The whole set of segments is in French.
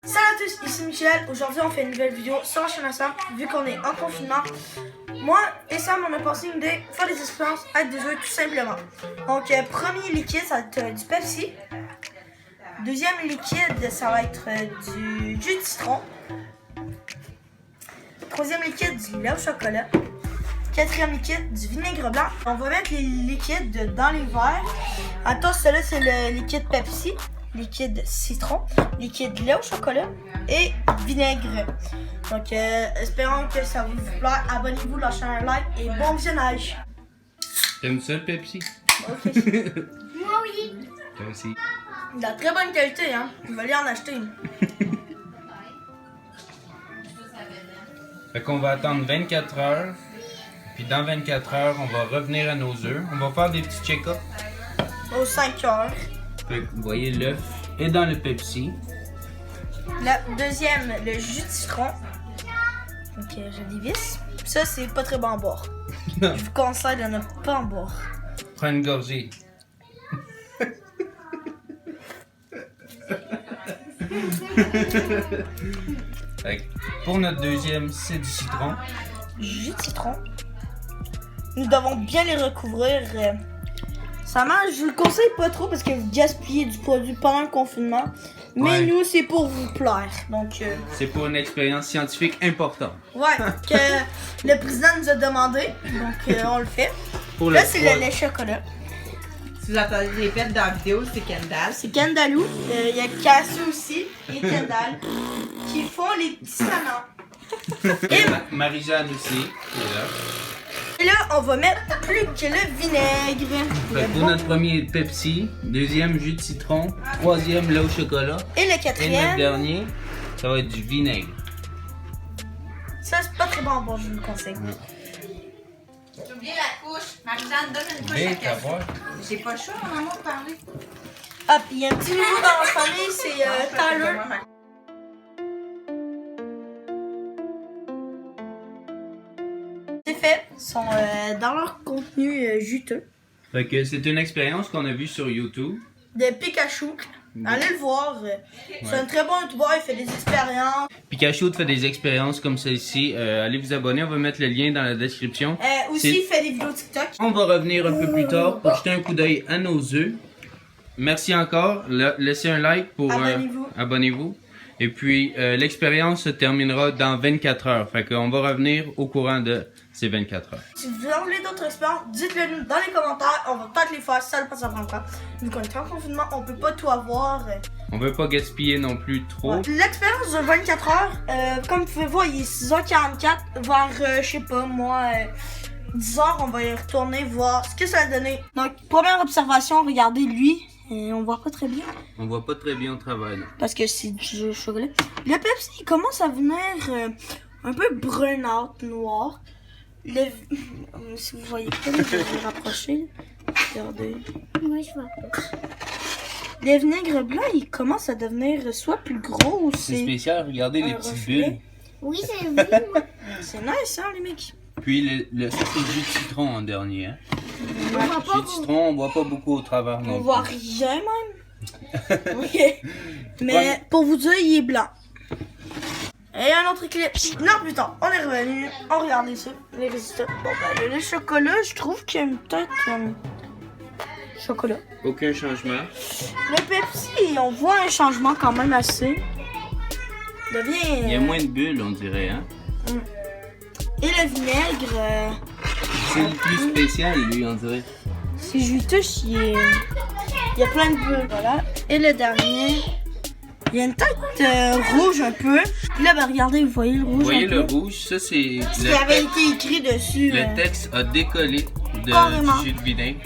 Salut à tous, ici Michel. Aujourd'hui, on fait une nouvelle vidéo sur la chaîne à Sam, vu qu'on est en confinement. Moi et Sam, on a passé une idée, faire des expériences avec des jeux tout simplement. Donc, premier liquide, ça va être du Pepsi. Deuxième liquide, ça va être du jus de citron. Troisième liquide, du lait au chocolat. Quatrième liquide, du vinaigre blanc. On va mettre les liquides dans les verres. Attends, celui-là, c'est le liquide Pepsi. Liquide citron, liquide lait au chocolat et vinaigre. Donc, espérons que ça vous plaît. Abonnez-vous, lâchez un like et bon visionnage. T'aimes ça le Pepsi? Ok. Moi oui. Toi aussi. De la très bonne qualité, hein. Je vais aller en acheter une. Fait qu'on va attendre 24 heures. Puis dans 24 heures, on va revenir à nos œufs. On va faire des petits check-ups. Aux 5 heures. Fait que vous voyez, l'œuf est dans le Pepsi. La deuxième, le jus de citron. Donc, je dévisse. Ça, c'est pas très bon à boire. Je vous conseille de ne pas en boire. Prends une gorgée. Fait que pour notre deuxième, c'est du citron. Jus de citron. Nous devons bien les recouvrir. Ça marche, je vous le conseille pas trop parce que vous gaspillez du produit pendant le confinement. Mais Ouais. nous, c'est pour vous plaire. Donc, C'est pour une expérience scientifique importante. ouais, que le président nous a demandé. Donc, on le fait. Pour Là, le c'est trois- le lait chocolat. Si vous entendez les répètes dans la vidéo, c'est Kendall. C'est Kendallou. Il y a Cassie aussi et Kendall qui font les petits salons. Et Marie-Jeanne aussi, qui est là. Et là, on va mettre plus que le vinaigre. Fait que pour notre premier Pepsi, deuxième jus de citron, troisième lait au chocolat. Et le Et notre quatrième, dernier, ça va être du vinaigre. ça c'est pas très bon, bon, je vous le conseille. J'ai oublié la couche. Marie-Jeanne, donne une couche à Vite, à Cassie. voir. J'ai pas le choix, mon amour, de parler. Ah, puis il y a un petit nouveau dans la famille, c'est Tyler. C'est fait, ils sont dans leur contenu juteux. Fait que c'est une expérience qu'on a vue sur YouTube. De Pikachu. Allez le voir. C'est un très bon youtubeur, il fait des expériences. Pikachu fait des expériences comme celle-ci. Allez vous abonner, on va mettre le lien dans la description. Aussi, C'est- il fait des vidéos TikTok. On va revenir un peu plus tard pour jeter un coup d'œil à nos œufs. Merci encore. Laissez un like pour... Abonnez-vous. Abonnez-vous. Et puis, l'expérience se terminera dans 24 heures. Fait qu'on va revenir au courant de ces 24 heures. Si vous voulez d'autres expériences, dites-le nous dans les commentaires. On va peut-être les faire, ça ça prend le temps. Vu qu'on est en confinement, on peut pas tout avoir. On veut pas gaspiller non plus trop. Ouais. L'expérience de 24 heures, comme vous pouvez voir, il est 6h44. Vers, je sais pas, moi, 10h, on va y retourner voir ce que ça a donné. Donc, première observation, regardez lui. On voit pas très bien On voit pas très bien au travail. parce que c'est du chocolat. Le Pepsi, il commence à venir un peu brun-out, noir. Si vous voyez pas, je vais le rapprocher. Regardez. Moi, je vois. Le vinaigre blanc, il commence à devenir soit plus gros ou C'est c'est... spécial, regardez les un petites reflet. bulles. Oui, c'est vrai. C'est nice, hein, les mecs? Puis ça c'est le jus de citron en dernier. Hein. On voit Le pas jus de citron, on voit pas beaucoup au travers non On plus. voit rien même. Ok. Mais pour vous dire, il est blanc. Et un autre clip. Non, putain, on est revenu. On regarde ça, les résultats. Bon, ben, le chocolat, je trouve qu'il y a une tête. Chocolat. Aucun changement. Le Pepsi, on voit un changement quand même assez. Devient. Il y a moins de bulles, on dirait. Hein. Et le vinaigre, C'est le plus spécial, lui, on dirait. c'est juteux, il y a plein de bulles. Voilà. Et le dernier, il y a une tête rouge un peu. Puis là, ben, regardez, vous voyez le rouge. Vous voyez un le peu. rouge, ça c'est Ce qui avait été écrit dessus. le texte a décollé Carrément. du jus de vinaigre.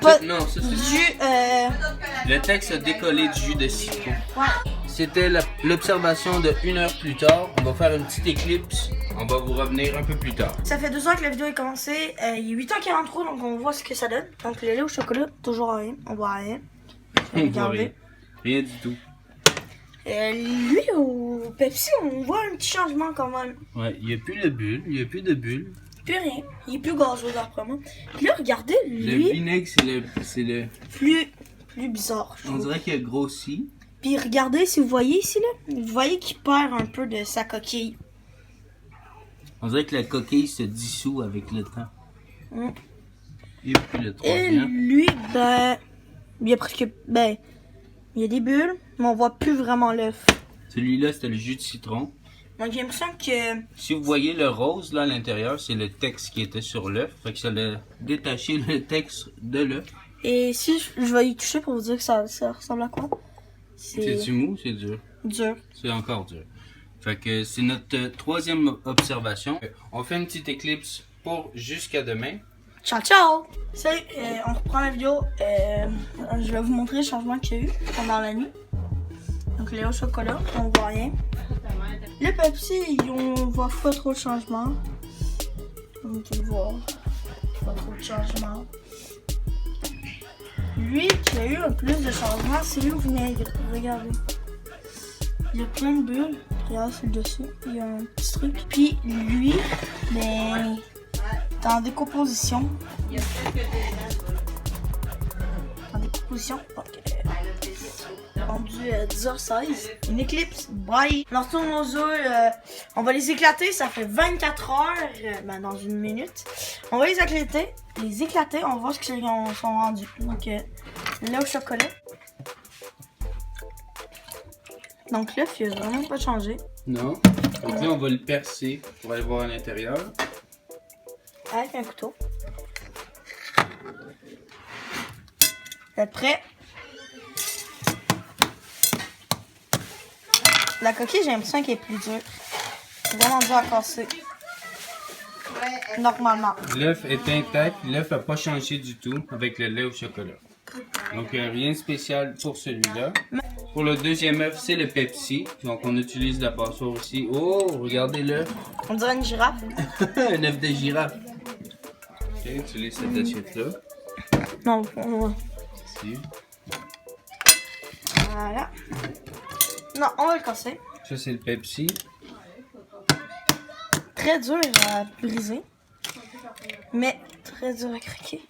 Pas Non, ça c'est du. le texte a décollé du jus de citron. Ouais. C'était l'observation de 1 heure plus tard. On va faire une petite éclipse. On va vous revenir un peu plus tard. Ça fait 2 heures que la vidéo est commencée. Il est 8h43, donc on voit ce que ça donne. Donc le lait au chocolat, toujours rien. On voit rien. On voit Regardez. rien. Rien du tout. Lui, au Pepsi, on voit un petit changement quand même. Ouais, il n'y a plus de bulles. Il n'y a plus de bulles. Plus rien. Il est plus gazeux d'après moi. Puis là, regardez, Le lui, vinaigre, c'est le. plus bizarre. Je On trouve. dirait qu'il a grossi. Puis regardez, si vous voyez ici, là, vous voyez qu'il perd un peu de sa coquille. On dirait que la coquille se dissout avec le temps. Mm. Et puis le Et troisième. lui, ben, il y a presque, ben, il y a des bulles, mais on voit plus vraiment l'œuf. Celui-là, c'était le jus de citron. Donc j'ai l'impression que, Si vous voyez le rose là à l'intérieur, c'est le texte qui était sur l'œuf. Fait que ça a détaché le texte de l'œuf. et si je vais y toucher pour vous dire que ça ressemble à quoi? C'est-tu mou ou c'est dur? dur. C'est encore dur. Fait que c'est notre troisième observation. On fait une petite éclipse pour jusqu'à demain. Ciao, ciao! Salut, on reprend la vidéo. Je vais vous montrer le changement qu'il y a eu pendant la nuit. Donc, les au chocolat, on voit rien. Le Pepsi, on voit pas trop de changement. On peut le voir. Pas trop de changement. Lui, qui a eu un plus de changement, c'est le vinaigre. Regardez. Il y a plein de bulles. Regarde, c'est le dessus. Il y a un petit truc. Puis, lui, ben, en décomposition. En décomposition. Donc, rendu 10h16. Une éclicse. Bye. On retourne aux œufs. On va les éclater. Ça fait 24 heures. Ben, dans une minute. On va les éclater. On va voir ce qu'ils sont rendus. Donc, là au chocolat. Donc, l'œuf, il a vraiment pas changé. Non. Donc là, on va le percer pour aller voir à l'intérieur. Avec un couteau. Après, la coquille, j'ai l'impression qu'elle est plus dure. C'est vraiment dur à casser. Normalement. L'œuf est intact. L'œuf n'a pas changé du tout avec le lait au chocolat. Donc, rien de spécial pour celui-là. Pour le deuxième œuf, c'est le Pepsi. Donc, on utilise la passoire aussi. Oh, regardez l'œuf. On dirait une girafe. Un œuf de girafe. Ok, utilise cette assiette-là. Non, on va. Ici. Voilà. Non, on va le casser. Ça, c'est le Pepsi. Très dur à briser. Mais très dur à craquer.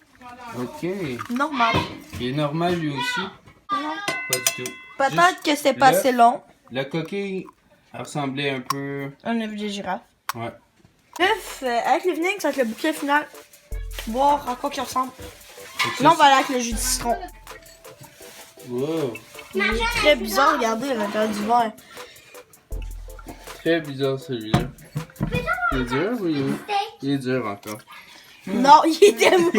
Ok. Normal. Il est normal lui aussi? Non. Pas du tout. Peut-être que c'est pas assez long. La coquille ressemblait un peu... Un œuf de girafe. Ouais. L'œuf, avec le vinaigre, ça va être le bouquet final. Voir à quoi qu'il ressemble. Fait que Là, on ça, va aller avec le jus de citron. wow. Il est très bizarre, regardez, à l'intérieur du verre. Très bizarre celui-là. Il est dur ou il est dur encore? Non, il était mou.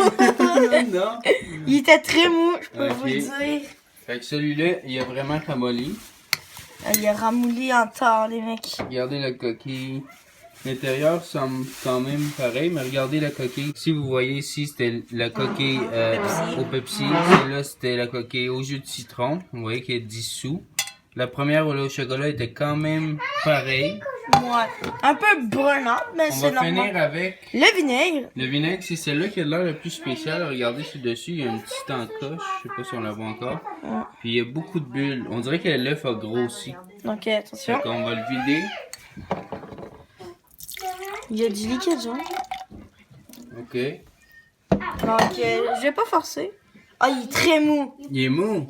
Non. Il était très mou, je peux Ok. vous le dire. Fait que celui-là, il a vraiment ramolli. Il est ramouli en temps, les mecs. Regardez la coquille. L'intérieur semble quand même pareil, mais regardez la coquille. Si vous voyez ici, c'était la coquille Pepsi. au Pepsi. Celle-là, c'était la coquille au jus de citron. Vous voyez qu'elle est dissous. La première au lait au chocolat était quand même pareille. Ouais. Un peu brunante, mais On c'est va finir normal. avec Le vinaigre. le vinaigre. C'est celle-là qui a l'air le plus spécial. Regardez sur le dessus, il y a une petite encoche. Je sais pas si on la voit encore. Ouais. Puis il y a beaucoup de bulles. On dirait que l'œuf a grossi. Donc, Fait attention. qu'on va le vider. Il y a du liquide jaune. Ok. Donc, je vais pas forcer. Ah, il est très mou. Il est mou.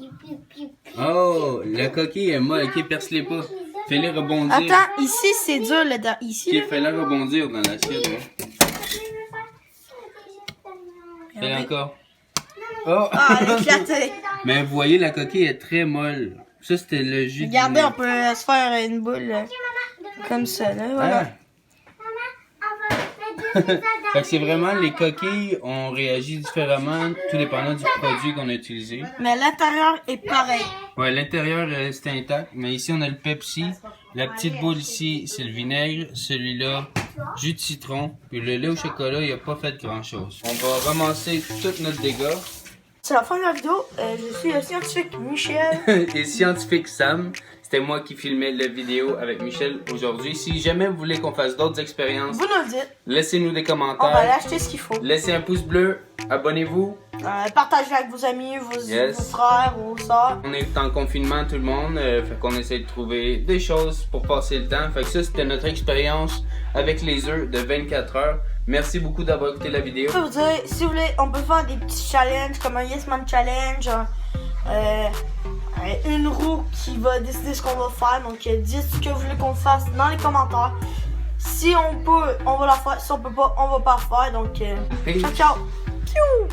Oh, la coquille est molle. Ok, perce-les pas. Fais-les rebondir. Attends, ici, c'est dur, là. Ici, Ok, là. fais-les rebondir dans l'assiette. Hein. Fais-les encore. Oh! Ah, elle a éclaté. Mais vous voyez, la coquille est très molle. Ça, c'était le jus. Regardez, on peut se faire une boule comme ça, là. Voilà. Ah. Fait que c'est vraiment les coquilles ont réagi différemment, tout dépendant du produit qu'on a utilisé. Mais l'intérieur est pareil. Ouais, l'intérieur c'est intact, mais ici on a le Pepsi. La petite boule ici, c'est le vinaigre. Celui-là, jus de citron. Puis le lait au chocolat, il a pas fait grand-chose. On va ramasser tout notre dégât. C'est la fin de la vidéo. Je suis le scientifique Michel. Et scientifique Sam, c'était moi qui filmais la vidéo avec Michel aujourd'hui. Si jamais vous voulez qu'on fasse d'autres expériences, Vous nous le dites. laissez-nous des On va aller commentaires. acheter ce qu'il faut. Laissez un pouce bleu, abonnez-vous. Partagez avec vos amis, vos frères, vos soeurs. On est en confinement tout le monde, fait qu'on essaie de trouver des choses pour passer le temps. Fait que ça c'était notre expérience avec les œufs de 24 heures. Merci beaucoup d'avoir écouté la vidéo. Je peux vous dire, si vous voulez, on peut faire des petits challenges comme un Yes Man Challenge, une roue qui va décider ce qu'on va faire. Donc dites ce que vous voulez qu'on fasse dans les commentaires. Si on peut, on va la faire. Si on peut pas, on va pas la faire. Donc ciao ciao. Piou!